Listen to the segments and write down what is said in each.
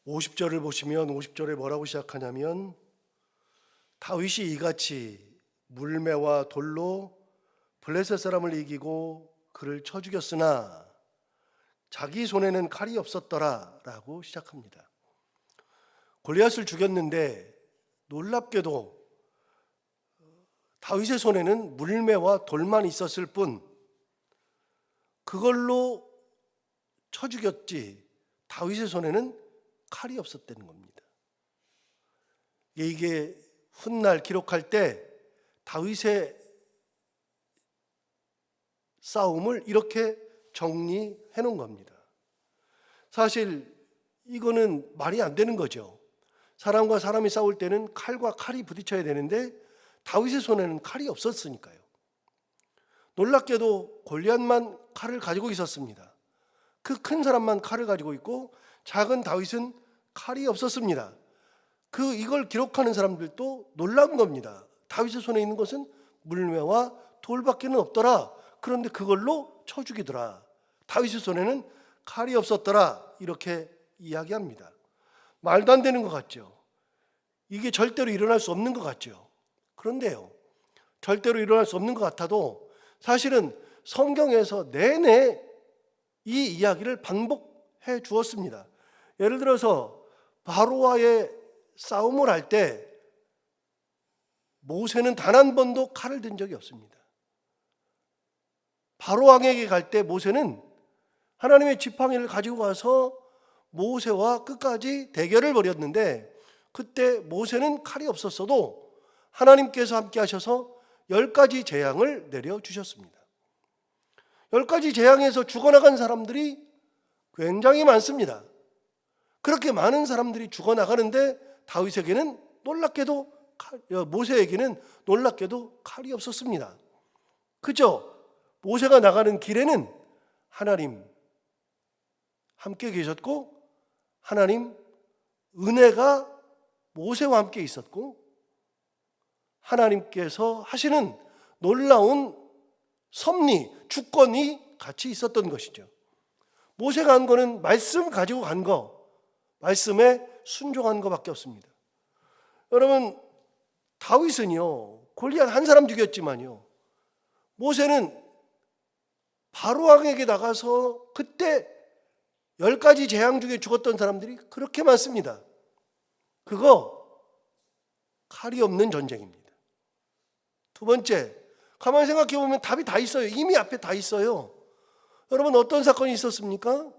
50절을 보시면 50절에 뭐라고 시작하냐면 다윗이 이같이 물매와 돌로 블레셋 사람을 이기고 그를 쳐 죽였으나 자기 손에는 칼이 없었더라 라고 시작합니다. 골리앗을 죽였는데 놀랍게도 다윗의 손에는 물매와 돌만 있었을 뿐 그걸로 쳐 죽였지 다윗의 손에는 칼이 없었다는 겁니다. 이게 훗날 기록할 때 다윗의 싸움을 이렇게 정리해 놓은 겁니다. 사실 이거는 말이 안 되는 거죠. 사람과 사람이 싸울 때는 칼과 칼이 부딪혀야 되는데 다윗의 손에는 칼이 없었으니까요. 놀랍게도 골리앗만 칼을 가지고 있었습니다. 그 큰 사람만 칼을 가지고 있고 작은 다윗은 칼이 없었습니다. 이걸 기록하는 사람들도 놀라운 겁니다. 다윗의 손에 있는 것은 물매와 돌밖에는 없더라. 그런데 그걸로 쳐 죽이더라. 다윗의 손에는 칼이 없었더라. 이렇게 이야기합니다. 말도 안 되는 것 같죠. 이게 절대로 일어날 수 없는 것 같죠. 그런데요, 절대로 일어날 수 없는 것 같아도 사실은 성경에서 내내 이 이야기를 반복해 주었습니다. 예를 들어서 바로와의 싸움을 할 때 모세는 단 한 번도 칼을 든 적이 없습니다. 바로 왕에게 갈 때 모세는 하나님의 지팡이를 가지고 가서 모세와 끝까지 대결을 벌였는데 그때 모세는 칼이 없었어도 하나님께서 함께 하셔서 10가지 재앙을 내려주셨습니다. 10가지 재앙에서 죽어나간 사람들이 굉장히 많습니다. 그렇게 많은 사람들이 죽어나가는데 다윗에게는 놀랍게도 모세에게는 놀랍게도 칼이 없었습니다. 그죠? 모세가 나가는 길에는 하나님 함께 계셨고 하나님 은혜가 모세와 함께 있었고 하나님께서 하시는 놀라운 섭리, 주권이 같이 있었던 것이죠. 모세가 한 거는 말씀 가지고 간 거, 말씀에 순종한 것밖에 없습니다. 여러분, 다윗은요 골리앗 한 사람 죽였지만요 모세는 바로 왕에게 나가서 그때 10가지 재앙 중에 죽었던 사람들이 그렇게 많습니다. 그거 칼이 없는 전쟁입니다. 두 번째, 가만히 생각해 보면 답이 다 있어요. 이미 앞에 다 있어요. 여러분, 어떤 사건이 있었습니까?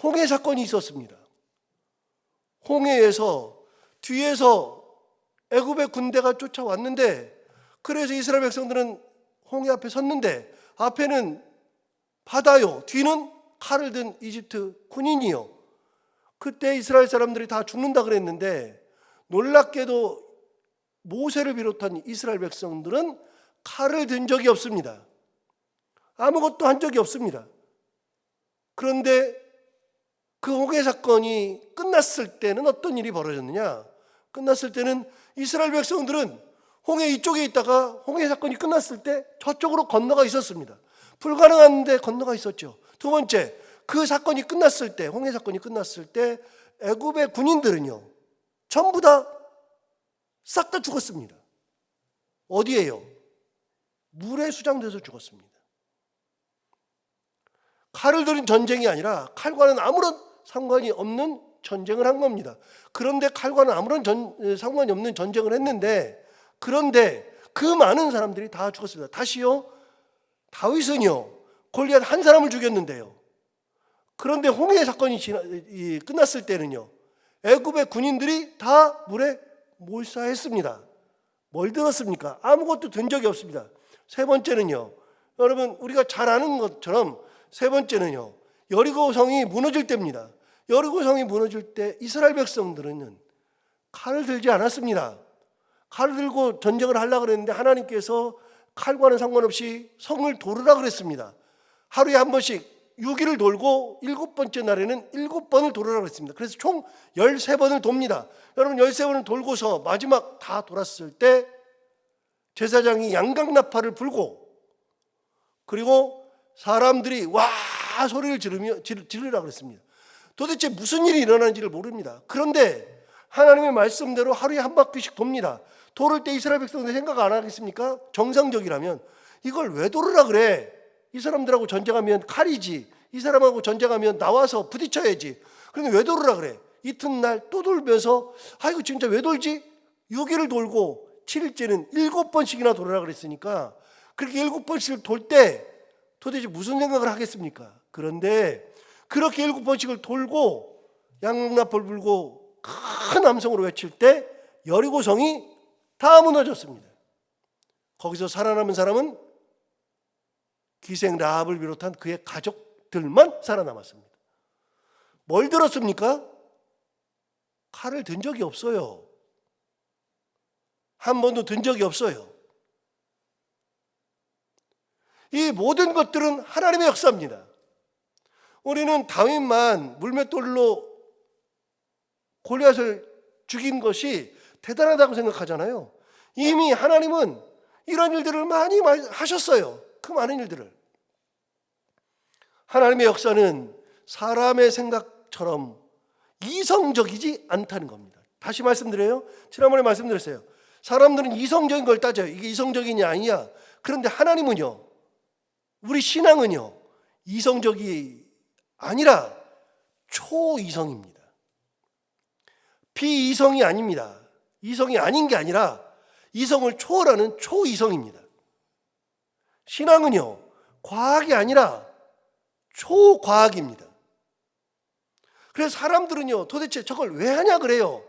홍해 사건이 있었습니다. 홍해에서 뒤에서 애굽의 군대가 쫓아왔는데 그래서 이스라엘 백성들은 홍해 앞에 섰는데 앞에는 바다요, 뒤는 칼을 든 이집트 군인이요. 그때 이스라엘 사람들이 다 죽는다 그랬는데 놀랍게도 모세를 비롯한 이스라엘 백성들은 칼을 든 적이 없습니다. 아무것도 한 적이 없습니다. 그런데 그 홍해 사건이 끝났을 때는 어떤 일이 벌어졌느냐? 끝났을 때는 이스라엘 백성들은 홍해 이쪽에 있다가 홍해 사건이 끝났을 때 저쪽으로 건너가 있었습니다. 불가능한데 건너가 있었죠. 두 번째, 그 사건이 끝났을 때, 홍해 사건이 끝났을 때 애굽의 군인들은요 전부 다 싹 다 죽었습니다. 어디에요? 물에 수장돼서 죽었습니다. 칼을 들인 전쟁이 아니라 칼과는 아무런 상관이 없는 전쟁을 한 겁니다. 그런데 칼과는 아무런 상관이 없는 전쟁을 했는데 그런데 그 많은 사람들이 다 죽었습니다. 다시요, 다윗은요 골리앗 한 사람을 죽였는데요. 그런데 홍해 사건이 끝났을 때는요 애굽의 군인들이 다 물에 몰사했습니다. 뭘 들었습니까? 아무것도 든 적이 없습니다. 세 번째는요, 여러분 우리가 잘 아는 것처럼 세 번째는요 여리고 성이 무너질 때입니다. 여리고 성이 무너질 때 이스라엘 백성들은 칼을 들지 않았습니다. 칼을 들고 전쟁을 하려고 그랬는데 하나님께서 칼과는 상관없이 성을 도르라 그랬습니다. 하루에 한 번씩 6일을 돌고 7번째 날에는 7번을 돌으라고 했습니다. 그래서 총 13번을 돕니다. 여러분 13번을 돌고서 마지막 다 돌았을 때 제사장이 양각나팔을 불고 그리고 사람들이 와 소리를 지르라고 그랬습니다. 도대체 무슨 일이 일어나는지를 모릅니다. 그런데 하나님의 말씀대로 하루에 한 바퀴씩 돕니다. 돌을 때 이스라엘 백성들 생각 안 하겠습니까? 정상적이라면 이걸 왜 돌으라 그래? 이 사람들하고 전쟁하면 칼이지. 이 사람하고 전쟁하면 나와서 부딪혀야지. 그런데 왜 돌으라 그래? 이튿날 또 돌면서 이거 진짜 왜 돌지? 6일을 돌고 7일째는 7번씩이나 돌으라 그랬으니까 그렇게 7번씩을 돌 때 도대체 무슨 생각을 하겠습니까? 그런데 그렇게 7번씩을 돌고 양락나팔 불고 큰 함성으로 외칠 때 여리고성이 다 무너졌습니다. 거기서 살아남은 사람은 기생 라합을 비롯한 그의 가족들만 살아남았습니다. 뭘 들었습니까? 칼을 든 적이 없어요. 한 번도 든 적이 없어요. 이 모든 것들은 하나님의 역사입니다. 우리는 다윗만 물맷돌로 골리앗을 죽인 것이 대단하다고 생각하잖아요. 이미 하나님은 이런 일들을 많이 하셨어요. 그 많은 일들을. 하나님의 역사는 사람의 생각처럼 이성적이지 않다는 겁니다. 다시 말씀드려요. 지난번에 말씀드렸어요. 사람들은 이성적인 걸 따져요. 이게 이성적이냐 아니냐. 그런데 하나님은요, 우리 신앙은요, 이성적이 아니라 초이성입니다. 비이성이 아닙니다. 이성이 아닌 게 아니라 이성을 초월하는 초이성입니다. 신앙은요, 과학이 아니라 초과학입니다. 그래서 사람들은요, 도대체 저걸 왜 하냐 그래요.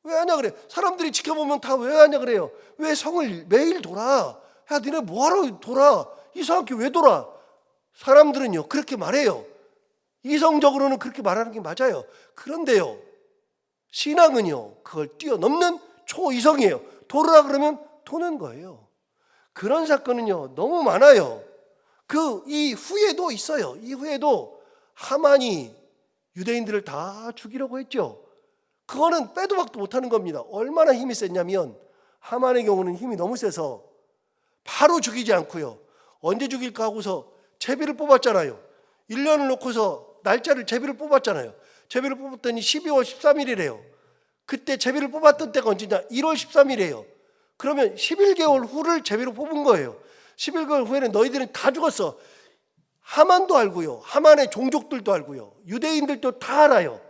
왜 하냐 그래. 사람들이 지켜보면 다 왜 하냐 그래요. 왜 성을 매일 돌아? 야, 니네 뭐하러 돌아? 이상하게 왜 돌아? 사람들은요, 그렇게 말해요. 이성적으로는 그렇게 말하는 게 맞아요. 그런데요, 신앙은요, 그걸 뛰어넘는 초이성이에요. 돌으라 그러면 도는 거예요. 그런 사건은요, 너무 많아요. 그 이후에도 있어요. 이후에도 하만이 유대인들을 다 죽이려고 했죠. 그거는 빼도 박도 못하는 겁니다. 얼마나 힘이 셌냐면 하만의 경우는 힘이 너무 세서 바로 죽이지 않고요. 언제 죽일까 하고서 제비를 뽑았잖아요. 1년을 놓고서 날짜를 제비를 뽑았잖아요. 제비를 뽑았더니 12월 13일이래요. 그때 제비를 뽑았던 때가 언제냐? 1월 13일이에요. 그러면 11개월 후를 제비로 뽑은 거예요. 11개월 후에는 너희들은 다 죽었어. 하만도 알고요. 하만의 종족들도 알고요. 유대인들도 다 알아요.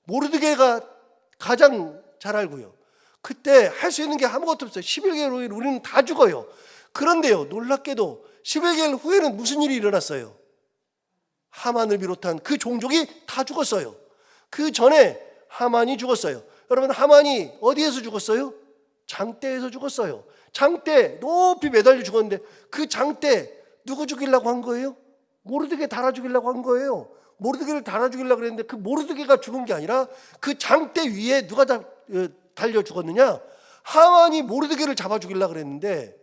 모르드게가 가장 잘 알고요. 그때 할 수 있는 게 아무것도 없어요. 11개월 후에 우리는 다 죽어요. 그런데요, 놀랍게도 11개월 후에는 무슨 일이 일어났어요? 하만을 비롯한 그 종족이 다 죽었어요. 그 전에 하만이 죽었어요. 여러분, 하만이 어디에서 죽었어요? 장대에서 죽었어요. 장대 높이 매달려 죽었는데 그 장대 누구 죽이려고 한 거예요? 모르드게 달아 죽이려고 한 거예요. 모르드게를 달아 죽이려고 그랬는데 그 모르드게가 죽은 게 아니라 그 장대 위에 누가 달려 죽었느냐? 하만이 모르드게를 잡아 죽이려고 그랬는데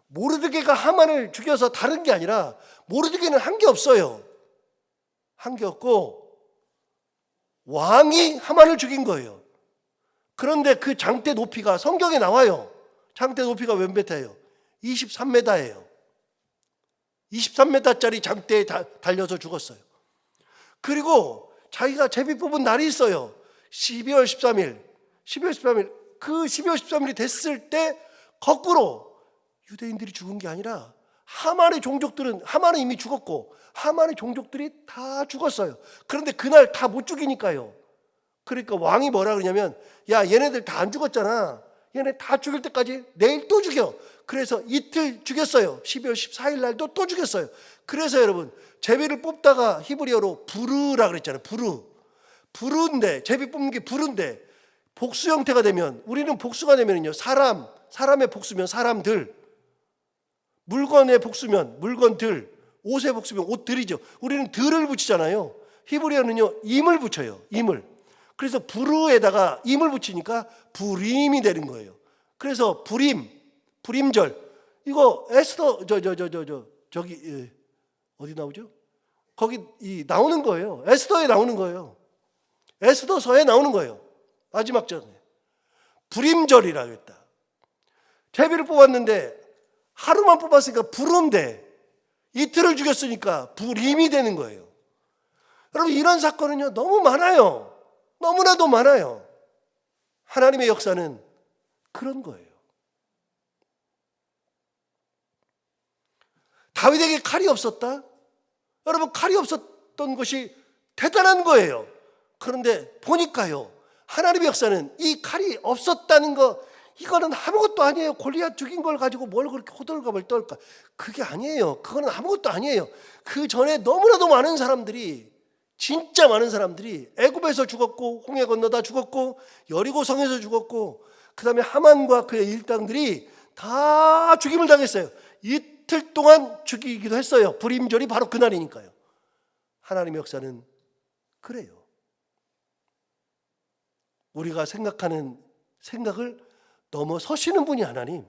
모르드게가 하만을 죽여서 다른 게 아니라 모르드게는 한 게 없어요. 한 게 없고 왕이 하만을 죽인 거예요. 그런데 그 장대 높이가 성경에 나와요. 장대 높이가 몇 미터예요? 23m예요. 23m짜리 장대에 달려서 죽었어요. 그리고 자기가 제비 뽑은 날이 있어요. 12월 13일. 12월 13일. 그 12월 13일이 됐을 때 거꾸로 유대인들이 죽은 게 아니라 하만의 종족들은, 하만은 이미 죽었고 하만의 종족들이 다 죽었어요. 그런데 그날 다 못 죽이니까요. 그러니까 왕이 뭐라 그러냐면, 야, 얘네들 다 안 죽었잖아. 얘네 다 죽일 때까지 내일 또 죽여. 그래서 이틀 죽였어요. 12월 14일 날도 또 죽였어요. 그래서 여러분, 제비를 뽑다가 히브리어로 부르라 그랬잖아요. 부르인데, 제비 뽑는 게 부르인데 복수 형태가 되면, 우리는 복수가 되면요, 사람의 복수면 사람들, 물건의 복수면 물건들, 옷의 복수면 옷들이죠. 우리는 들을 붙이잖아요. 히브리어는요, 임을 붙여요. 임을. 그래서 부르에다가 임을 붙이니까 부림이 되는 거예요. 그래서 부림절. 이거 에스더 저기 어디 나오죠? 거기 나오는 거예요. 에스더에 나오는 거예요. 에스더서에 나오는 거예요. 마지막 전에 부림절이라고 했다. 제비를 뽑았는데 하루만 뽑았으니까 불인데 이틀을 죽였으니까 불임이 되는 거예요. 여러분, 이런 사건은요 너무 많아요. 너무나도 많아요. 하나님의 역사는 그런 거예요. 다윗에게 칼이 없었다? 여러분, 칼이 없었던 것이 대단한 거예요. 그런데 보니까요, 하나님의 역사는 이 칼이 없었다는 거, 이거는 아무것도 아니에요. 골리앗 죽인 걸 가지고 뭘 그렇게 호들갑을 떨까? 그게 아니에요. 그거는 아무것도 아니에요. 그 전에 너무나도 많은 사람들이, 진짜 많은 사람들이 애굽에서 죽었고, 홍해 건너다 죽었고, 여리고 성에서 죽었고, 그 다음에 하만과 그의 일당들이 다 죽임을 당했어요. 이틀 동안 죽이기도 했어요. 불임절이 바로 그날이니까요. 하나님의 역사는 그래요. 우리가 생각하는 생각을 넘어서시는 분이 하나님.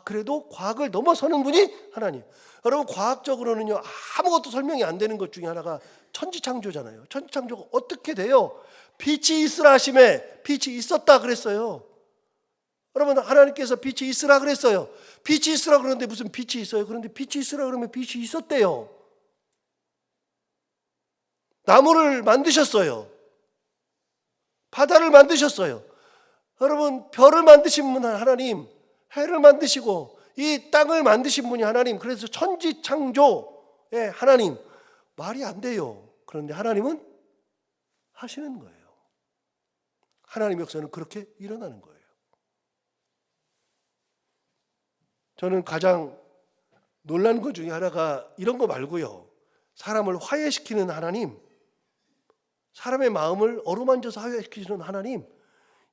그래도 과학을 넘어서는 분이 하나님. 여러분, 과학적으로는요 아무것도 설명이 안 되는 것 중에 하나가 천지창조잖아요. 천지창조가 어떻게 돼요? 빛이 있으라 하심에 빛이 있었다 그랬어요. 여러분, 하나님께서 빛이 있으라 그랬어요. 빛이 있으라 그러는데 무슨 빛이 있어요? 그런데 빛이 있으라 그러면 빛이 있었대요. 나무를 만드셨어요. 바다를 만드셨어요. 여러분, 별을 만드신 분은 하나님, 해를 만드시고 이 땅을 만드신 분이 하나님. 그래서 천지창조의 하나님. 말이 안 돼요. 그런데 하나님은 하시는 거예요. 하나님의 역사는 그렇게 일어나는 거예요. 저는 가장 놀란 것 중에 하나가 이런 거 말고요, 사람을 화해시키는 하나님, 사람의 마음을 어루만져서 화해시키는 하나님,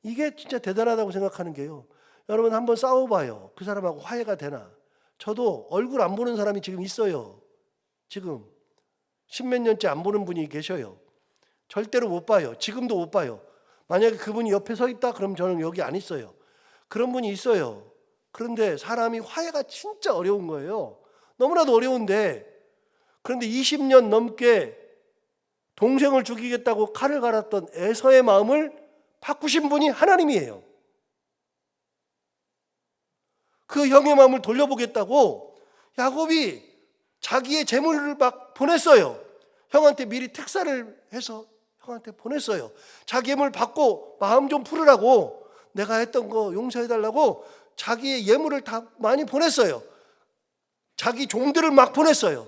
이게 진짜 대단하다고 생각하는 게요, 여러분 한번 싸워봐요. 그 사람하고 화해가 되나? 저도 얼굴 안 보는 사람이 지금 있어요. 지금 십몇 년째 안 보는 분이 계셔요. 절대로 못 봐요. 지금도 못 봐요. 만약에 그분이 옆에 서 있다 그럼 저는 여기 안 있어요. 그런 분이 있어요. 그런데 사람이 화해가 진짜 어려운 거예요. 너무나도 어려운데, 그런데 20년 넘게 동생을 죽이겠다고 칼을 갈았던 에서의 마음을 바꾸신 분이 하나님이에요. 그 형의 마음을 돌려보겠다고 야곱이 자기의 재물을 막 보냈어요. 형한테 미리 특사를 해서 형한테 보냈어요. 자기 예물 받고 마음 좀 풀으라고, 내가 했던 거 용서해달라고 자기의 예물을 다 많이 보냈어요. 자기 종들을 막 보냈어요.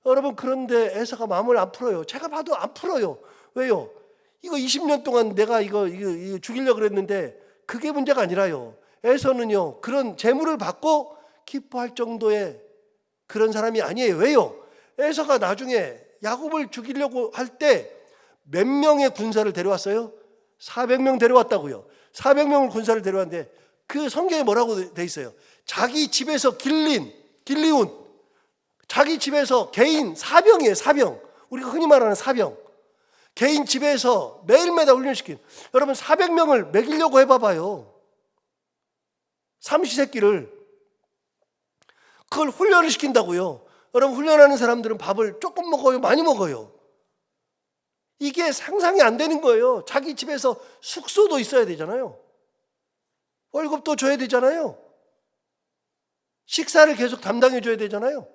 여러분, 그런데 에서가 마음을 안 풀어요. 제가 봐도 안 풀어요. 왜요? 이거 20년 동안 내가 이거 죽이려고 그랬는데 그게 문제가 아니라요. 에서는요 그런 재물을 받고 기뻐할 정도의 그런 사람이 아니에요. 왜요? 에서가 나중에 야곱을 죽이려고 할 때 몇 명의 군사를 데려왔어요? 400명 데려왔다고요. 400명을 군사를 데려왔는데 그 성경에 뭐라고 돼 있어요? 자기 집에서 길리운, 자기 집에서 개인 사병이에요. 사병. 우리가 흔히 말하는 사병. 개인 집에서 매일매일 훈련시킨. 여러분, 400명을 먹이려고 해봐봐요. 삼시세끼를. 그걸 훈련을 시킨다고요. 여러분, 훈련하는 사람들은 밥을 조금 먹어요? 많이 먹어요? 이게 상상이 안 되는 거예요. 자기 집에서 숙소도 있어야 되잖아요. 월급도 줘야 되잖아요. 식사를 계속 담당해 줘야 되잖아요.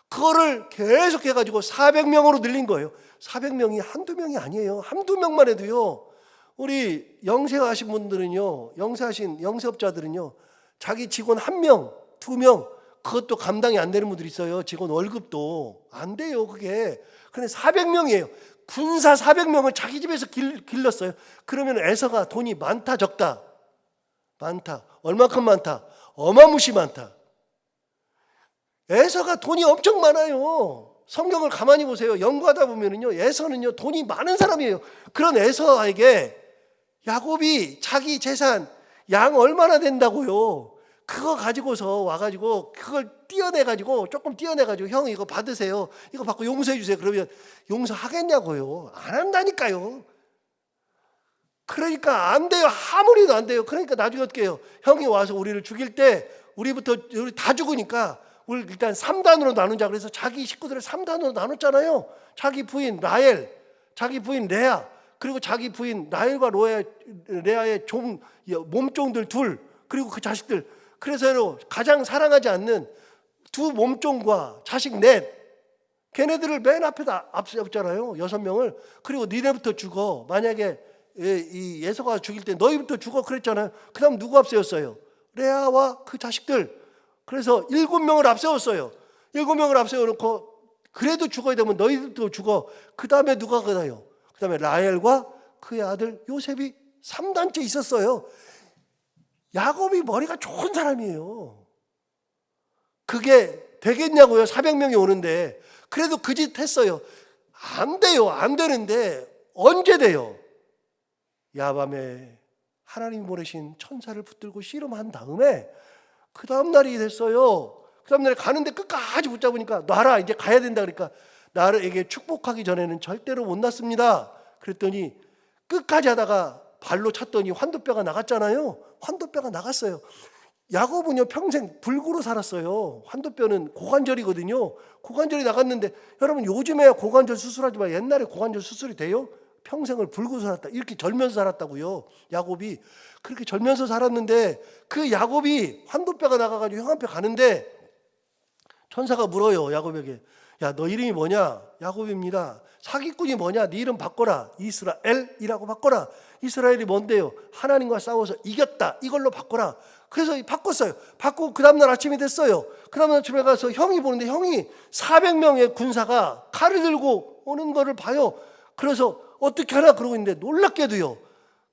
그거를 계속 해가지고 400명으로 늘린 거예요. 400명이 한두 명이 아니에요. 한두 명만 해도요, 우리 영세하신 분들은요, 영세업자들은요, 자기 직원 1명, 2명, 그것도 감당이 안 되는 분들이 있어요. 직원 월급도 안 돼요, 그게. 근데 400명이에요. 군사 400명을 자기 집에서 길렀어요. 그러면 에서가 돈이 많다, 적다? 많다. 얼마큼 많다? 어마무시 많다. 에서가 돈이 엄청 많아요. 성경을 가만히 보세요. 연구하다 보면은요, 에서는요 돈이 많은 사람이에요. 그런 에서에게 야곱이 자기 재산 양 얼마나 된다고요? 그거 가지고서 와가지고 그걸 띄어내가지고 조금 띄어내가지고 형 이거 받으세요. 이거 받고 용서해 주세요. 그러면 용서하겠냐고요? 안 한다니까요. 그러니까 안 돼요. 아무리도 안 돼요. 그러니까 나중에 어떻게 해요? 형이 와서 우리를 죽일 때 우리 다 죽으니까 우리 일단 3단으로 나누자. 그래서 자기 식구들을 3단으로 나눴잖아요. 자기 부인 라헬, 자기 부인 레아, 그리고 자기 부인 라헬과 레아의 몸종들 둘, 그리고 그 자식들. 그래서 가장 사랑하지 않는 두 몸종과 자식 넷, 걔네들을 맨 앞에다 앞세웠잖아요. 6명을. 그리고 니네부터 죽어. 만약에 이 예서가 죽일 때 너희부터 죽어 그랬잖아요. 그 다음 누구 앞세웠어요? 레아와 그 자식들. 그래서 7명을 앞세웠어요. 7명을 앞세워놓고 그래도 죽어야 되면 너희들도 죽어. 그 다음에 누가 가나요? 그 다음에 라헬과 그의 아들 요셉이 3단째 있었어요. 야곱이 머리가 좋은 사람이에요. 그게 되겠냐고요? 400명이 오는데. 그래도 그 짓 했어요. 안 돼요. 안 되는데 언제 돼요? 야밤에 하나님이 보내신 천사를 붙들고 씨름한 다음에 그 다음 날이 됐어요. 그 다음 날에 가는데 끝까지 붙잡으니까 놔라, 이제 가야 된다. 그러니까 나에게 축복하기 전에는 절대로 못 놨습니다. 그랬더니 끝까지 하다가 발로 찼더니 환도뼈가 나갔잖아요. 환도뼈가 나갔어요. 야곱은요 평생 불구로 살았어요. 환도뼈는 고관절이거든요. 고관절이 나갔는데 여러분 요즘에야 고관절 수술하지만 옛날에 고관절 수술이 돼요? 평생을 불구로 살았다. 이렇게 절면서 살았다고요. 야곱이 그렇게 절면서 살았는데 그 야곱이 환도뼈가 나가가지고 형한테 가는데 천사가 물어요. 야곱에게, 야, 너 이름이 뭐냐? 야곱입니다. 사기꾼이 뭐냐? 네 이름 바꿔라. 이스라엘이라고 바꿔라. 이스라엘이 뭔데요? 하나님과 싸워서 이겼다. 이걸로 바꿔라. 그래서 바꿨어요. 바꾸고 그 다음날 아침이 됐어요. 그 다음날 아침에 가서 형이 보는데 형이 400명의 군사가 칼을 들고 오는 거를 봐요. 그래서 어떻게 하나 그러고 있는데 놀랍게도요.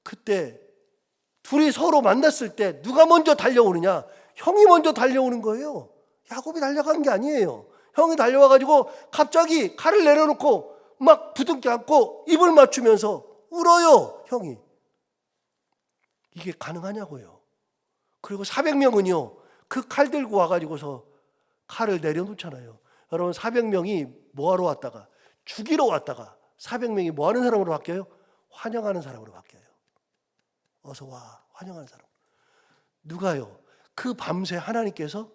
그때 둘이 서로 만났을 때 누가 먼저 달려오느냐? 형이 먼저 달려오는 거예요. 야곱이 달려간 게 아니에요. 형이 달려와가지고 갑자기 칼을 내려놓고 막 부둥켜 안고 입을 맞추면서 울어요. 형이. 이게 가능하냐고요. 그리고 400명은요 그 칼 들고 와가지고서 칼을 내려놓잖아요. 여러분 400명이 뭐하러 왔다가 죽이러 왔다가 400명이 뭐하는 사람으로 바뀌어요? 환영하는 사람으로 바뀌어요. 어서 와, 환영하는 사람. 누가요? 그 밤새 하나님께서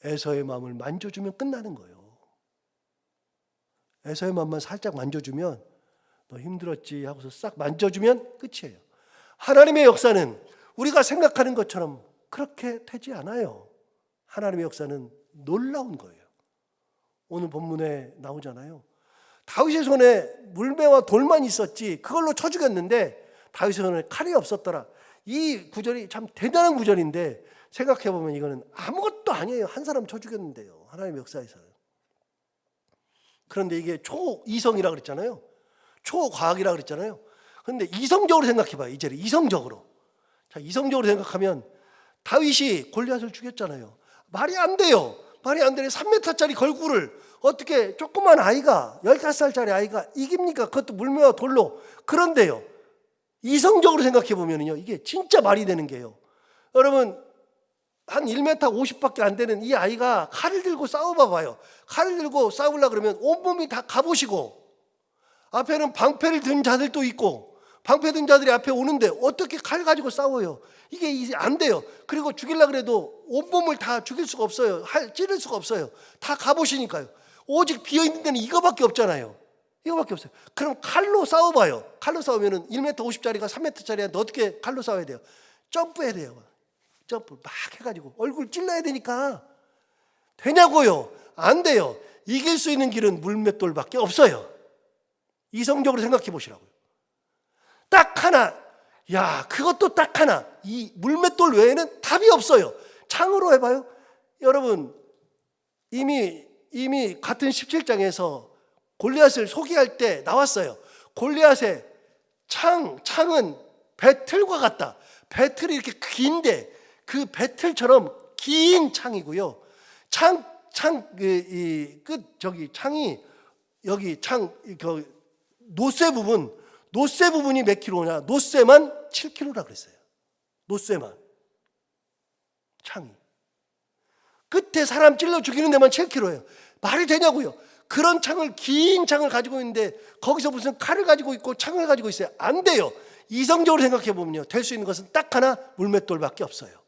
에서의 마음을 만져주면 끝나는 거예요. 에서의 마음만 살짝 만져주면 너 힘들었지 하고서 싹 만져주면 끝이에요. 하나님의 역사는 우리가 생각하는 것처럼 그렇게 되지 않아요. 하나님의 역사는 놀라운 거예요. 오늘 본문에 나오잖아요. 다윗의 손에 물매와 돌만 있었지 그걸로 쳐 죽였는데 다윗의 손에 칼이 없었더라. 이 구절이 참 대단한 구절인데 생각해보면 이거는 아무것도 아니에요. 한 사람 쳐 죽였는데요. 하나님의 역사에서는. 그런데 이게 초이성이라고 그랬잖아요. 초과학이라고 그랬잖아요. 그런데 이성적으로 생각해봐요. 이제는 이성적으로. 자, 이성적으로 생각하면 다윗이 골리앗을 죽였잖아요. 말이 안 돼요. 말이 안 되는 3m짜리 걸구를 어떻게 조그만 아이가 15살짜리 아이가 이깁니까? 그것도 물매와 돌로. 그런데요. 이성적으로 생각해 보면요. 이게 진짜 말이 되는 게요. 여러분 한 1m 50밖에 안 되는 이 아이가 칼을 들고 싸워봐봐요. 칼을 들고 싸우려고 그러면 온몸이 다 갑옷이고 앞에는 방패를 든 자들도 있고 방패 든 자들이 앞에 오는데 어떻게 칼 가지고 싸워요? 이게 안 돼요. 그리고 죽이려고 해도 온몸을 다 죽일 수가 없어요. 찌를 수가 없어요. 다 갑옷이니까요. 오직 비어있는 데는 이거밖에 없잖아요. 이거밖에 없어요. 그럼 칼로 싸워봐요. 칼로 싸우면 1m 50짜리가 3m짜리한테 어떻게 칼로 싸워야 돼요? 점프해야 돼요. 점프 막 해가지고 얼굴 찔러야 되니까. 되냐고요? 안 돼요. 이길 수 있는 길은 물맷돌밖에 없어요. 이성적으로 생각해 보시라고요. 딱 하나. 야, 그것도 딱 하나. 이 물맷돌 외에는 답이 없어요. 창으로 해봐요. 여러분 이미 같은 17장에서 골리앗을 소개할 때 나왔어요. 골리앗의 창은 배틀과 같다. 배틀이 이렇게 긴데 그 배틀처럼 긴 창이고요. 창이 여기 노쇠 부분이 몇 킬로냐? 노쇠만 7킬로라 그랬어요. 노쇠만. 창이. 끝에 사람 찔러 죽이는 데만 7킬로예요. 말이 되냐고요? 그런 긴 창을 가지고 있는데 거기서 무슨 칼을 가지고 있고 창을 가지고 있어요. 안 돼요. 이성적으로 생각해 보면요. 될 수 있는 것은 딱 하나 물맷돌밖에 없어요.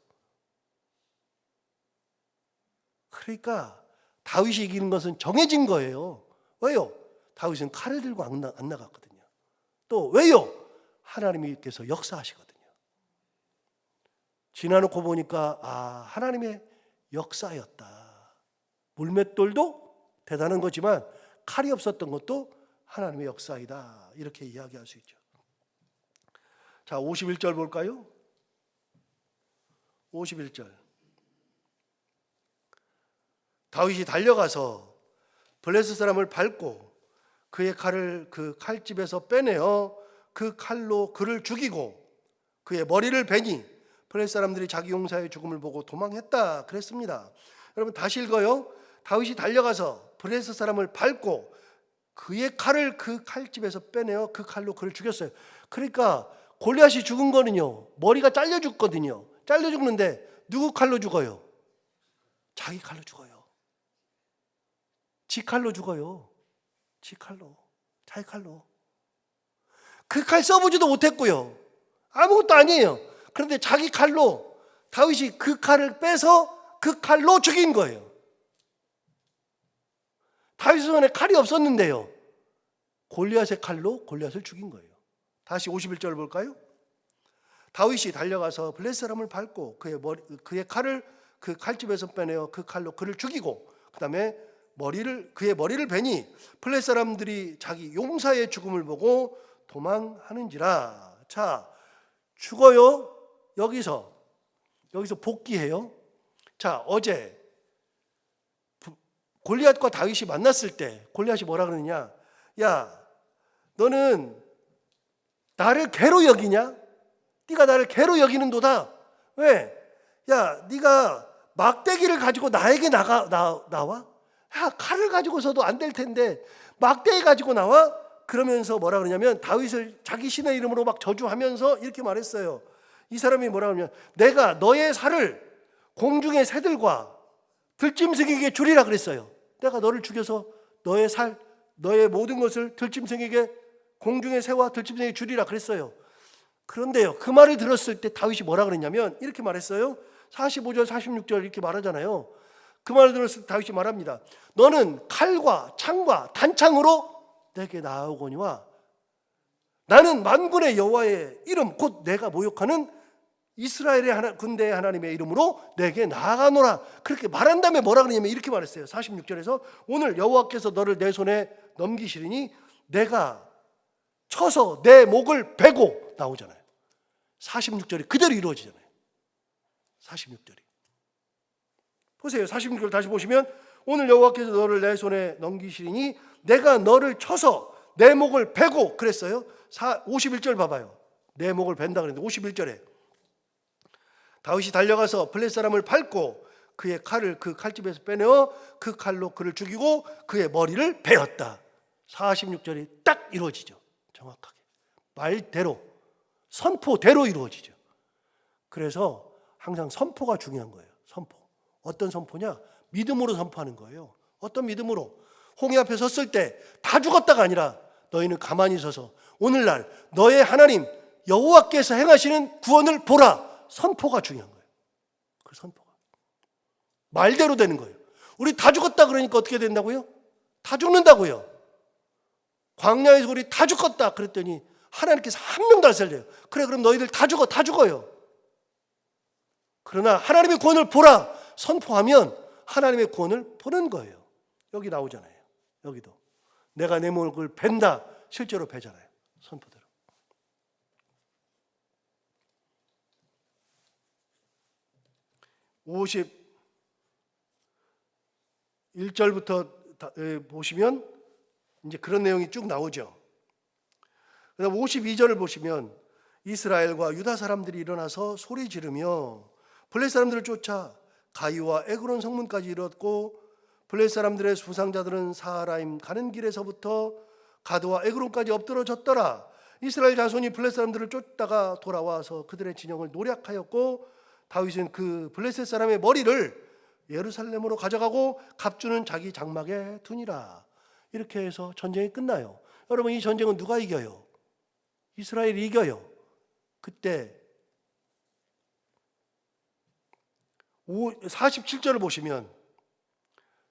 그러니까 다윗이 이기는 것은 정해진 거예요. 왜요? 다윗은 칼을 들고 안 나갔거든요. 또 왜요? 하나님께서 역사하시거든요. 지나놓고 보니까 하나님의 역사였다. 물맷돌도 대단한 거지만 칼이 없었던 것도 하나님의 역사이다. 이렇게 이야기할 수 있죠. 자, 51절 볼까요? 51절. 다윗이 달려가서 블레셋 사람을 밟고 그의 칼을 그 칼집에서 빼내어 그 칼로 그를 죽이고 그의 머리를 베니 블레셋 사람들이 자기 용사의 죽음을 보고 도망했다 그랬습니다. 여러분 다시 읽어요. 다윗이 달려가서 블레셋 사람을 밟고 그의 칼을 그 칼집에서 빼내어 그 칼로 그를 죽였어요. 그러니까 골리앗이 죽은 거는요, 머리가 잘려 죽거든요. 잘려 죽는데 누구 칼로 죽어요? 자기 칼로 죽어요. 지 칼로 죽어요. 지 칼로, 자기 칼로. 그 칼 써보지도 못했고요. 아무것도 아니에요. 그런데 자기 칼로 다윗이 그 칼을 빼서 그 칼로 죽인 거예요. 다윗 손에 칼이 없었는데요, 골리앗의 칼로 골리앗을 죽인 거예요. 다시 51절 볼까요? 다윗이 달려가서 블레셋 사람을 밟고 그의 칼을 그 칼집에서 빼내어 그 칼로 그를 죽이고 그 다음에 그의 머리를 베니 블레셋 사람들이 자기 용사의 죽음을 보고 도망하는지라. 자, 죽어요. 여기서 복귀해요. 자, 어제 골리앗과 다윗이 만났을 때 골리앗이 뭐라 그러느냐? 야, 너는 나를 개로 여기냐? 네가 나를 개로 여기는도다. 왜? 야, 네가 막대기를 가지고 나에게 나와? 야, 칼을 가지고서도 안 될 텐데 막대기 가지고 나와? 그러면서 뭐라 그러냐면 다윗을 자기 신의 이름으로 막 저주하면서 이렇게 말했어요. 이 사람이 뭐라 그러냐면 내가 너의 살을 공중의 새들과 들짐승에게 주리라 그랬어요. 내가 너를 죽여서 너의 살, 너의 모든 것을 들짐승에게, 공중의 새와 들짐승에게 주리라 그랬어요. 그런데요, 그 말을 들었을 때 다윗이 뭐라 그랬냐면 이렇게 말했어요. 45절 46절 이렇게 말하잖아요. 그 말을 들었을 때 다윗이 말합니다. 너는 칼과 창과 단창으로 내게 나아오거니와 나는 만군의 여호와의 이름 곧 내가 모욕하는 이스라엘의 군대의 하나님의 이름으로 내게 나아가노라. 그렇게 말한 다음에 뭐라 그러냐면 이렇게 말했어요. 46절에서 오늘 여호와께서 너를 내 손에 넘기시리니 내가 쳐서 내 목을 베고 나오잖아요. 46절이 그대로 이루어지잖아요. 46절이. 보세요. 46절 다시 보시면 오늘 여호와께서 너를 내 손에 넘기시리니 내가 너를 쳐서 내 목을 베고 그랬어요. 51절 봐봐요. 내 목을 벤다 그랬는데 51절에 다윗이 달려가서 블레셋 사람을 밟고 그의 칼을 그 칼집에서 빼내어 그 칼로 그를 죽이고 그의 머리를 베었다. 46절이 딱 이루어지죠. 정확하게. 말대로, 선포대로 이루어지죠. 그래서 항상 선포가 중요한 거예요. 선포. 어떤 선포냐? 믿음으로 선포하는 거예요. 어떤 믿음으로? 홍해 앞에 섰을 때 다 죽었다가 아니라 너희는 가만히 서서 오늘날 너의 하나님 여호와께서 행하시는 구원을 보라. 선포가 중요한 거예요. 그 선포가 말대로 되는 거예요. 우리 다 죽었다 그러니까 어떻게 된다고요? 다 죽는다고요. 광야에서 우리 다 죽었다 그랬더니 하나님께서 한 명도 안 살려요. 그래, 그럼 너희들 다 죽어요. 그러나 하나님의 구원을 보라 선포하면 하나님의 구원을 보는 거예요. 여기 나오잖아요. 여기도 내가 내 목을 벤다. 실제로 베잖아요. 선포대로. (51절부터) 보시면 이제 그런 내용이 쭉 나오죠. 그다음 52절을 보시면 이스라엘과 유다 사람들이 일어나서 소리 지르며 블레셋 사람들을 쫓아 가이와 에그론 성문까지 이뤘고 블레셋 사람들의 수상자들은 사하라임 가는 길에서부터 가드와 에그론까지 엎드러졌더라. 이스라엘 자손이 블레셋 사람들을 쫓다가 돌아와서 그들의 진영을 노략하였고 다윗은 그 블레셋 사람의 머리를 예루살렘으로 가져가고 갑주는 자기 장막에 두니라. 이렇게 해서 전쟁이 끝나요. 여러분, 이 전쟁은 누가 이겨요? 이스라엘이 이겨요. 그때 47절을 보시면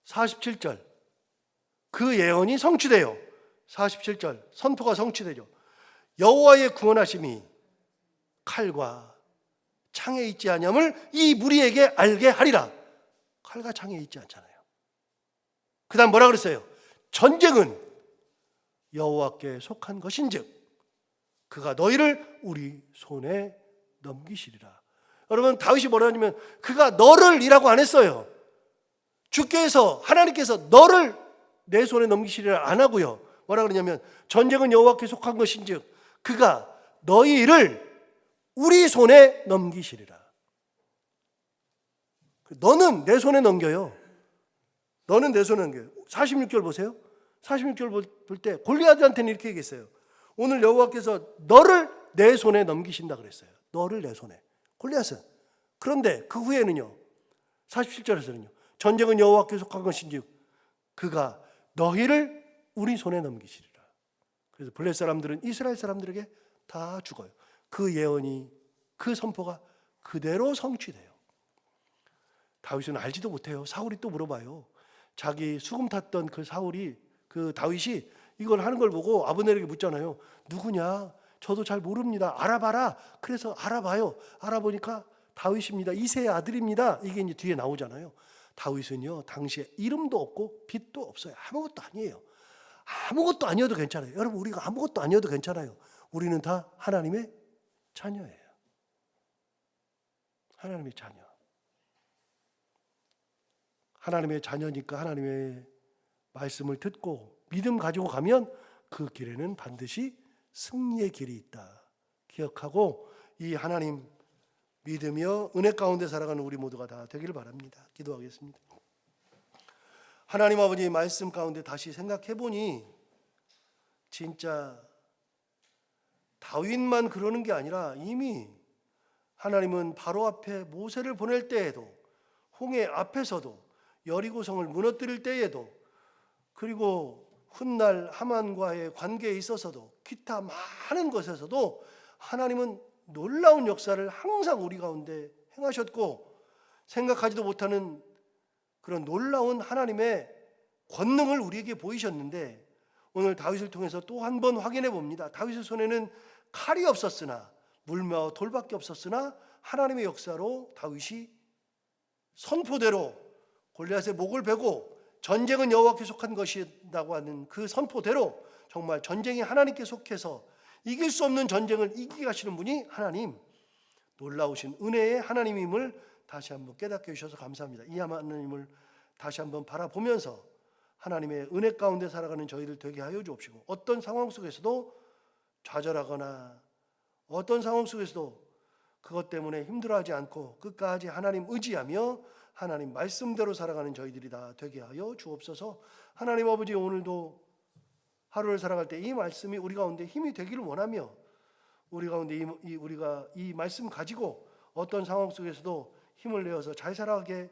47절 그 예언이 성취돼요. 47절 선포가 성취되죠. 여호와의 구원하심이 칼과 창에 있지 아니함을 이 무리에게 알게 하리라. 칼과 창에 있지 않잖아요. 그 다음 뭐라 그랬어요? 전쟁은 여호와께 속한 것인즉 그가 너희를 우리 손에 넘기시리라. 여러분, 다윗이 뭐라 하냐면 그가 너를 이라고 안 했어요. 주께서, 하나님께서 너를 내 손에 넘기시리라 안 하고요. 뭐라 그러냐면 전쟁은 여호와께 속한 것인즉 그가 너희를 우리 손에 넘기시리라. 너는 내 손에 넘겨요. 너는 내 손에 넘겨요. 46절 보세요. 46절 볼 때 골리앗한테는 이렇게 얘기했어요. 오늘 여호와께서 너를 내 손에 넘기신다 그랬어요. 너를 내 손에. 골리앗은. 그런데 그 후에는요. 47절에서는요. 전쟁은 여호와께 속한 것인즉 그가 너희를 우리 손에 넘기시리라. 그래서 블레셋 사람들은 이스라엘 사람들에게 다 죽어요. 그 예언이, 그 선포가 그대로 성취돼요. 다윗은 알지도 못해요. 사울이 또 물어봐요. 자기 수금 탔던 그 사울이, 그 다윗이 이걸 하는 걸 보고 아브넬에게 묻잖아요. 누구냐? 저도 잘 모릅니다. 알아봐라. 그래서 알아봐요. 알아보니까 다윗입니다. 이새의 아들입니다. 이게 이제 뒤에 나오잖아요. 다윗은요, 당시에 이름도 없고 빚도 없어요. 아무것도 아니에요. 아무것도 아니어도 괜찮아요. 여러분, 우리가 아무것도 아니어도 괜찮아요. 우리는 다 하나님의 자녀예요. 하나님의 자녀. 하나님의 자녀니까 하나님의 말씀을 듣고 믿음 가지고 가면 그 길에는 반드시 승리의 길이 있다. 기억하고 이 하나님 믿으며 은혜 가운데 살아가는 우리 모두가 다 되기를 바랍니다. 기도하겠습니다. 하나님 아버지 말씀 가운데 다시 생각해 보니 진짜 다윗만 그러는 게 아니라 이미 하나님은 바로 앞에 모세를 보낼 때에도, 홍해 앞에서도, 여리고성을 무너뜨릴 때에도, 그리고 훗날 하만과의 관계에 있어서도, 기타 많은 것에서도 하나님은 놀라운 역사를 항상 우리 가운데 행하셨고, 생각하지도 못하는 그런 놀라운 하나님의 권능을 우리에게 보이셨는데, 오늘 다윗을 통해서 또 한 번 확인해 봅니다. 다윗의 손에는 칼이 없었으나, 물매와 돌밖에 없었으나 하나님의 역사로 다윗이 선포대로 골리앗의 목을 베고 전쟁은 여호와께 속한 것이라고 하는 그 선포대로 정말 전쟁이 하나님께 속해서 이길 수 없는 전쟁을 이기게 하시는 분이 하나님, 놀라우신 은혜의 하나님임을 다시 한번 깨닫게 해주셔서 감사합니다. 이 하나님을 다시 한번 바라보면서 하나님의 은혜 가운데 살아가는 저희들 되게 하여 주옵시고, 어떤 상황 속에서도 좌절하거나 어떤 상황 속에서도 그것 때문에 힘들어하지 않고 끝까지 하나님 의지하며 하나님 말씀대로 살아가는 저희들이 다 되게 하여 주옵소서. 하나님 아버지, 오늘도 하루를 살아갈 때 이 말씀이 우리 가운데 힘이 되기를 원하며, 우리 가운데 우리가 이 말씀 가지고 어떤 상황 속에서도 힘을 내어서 잘 살아가게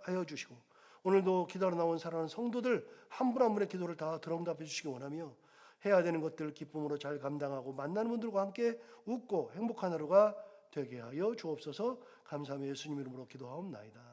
하여 주시고, 오늘도 기도하러 나온 사랑하는 성도들 한 분 한 분의 기도를 다 들어응답해 주시기 원하며, 해야 되는 것들 기쁨으로 잘 감당하고 만나는 분들과 함께 웃고 행복한 하루가 되게 하여 주옵소서. 감사하며 예수님 이름으로 기도하옵나이다.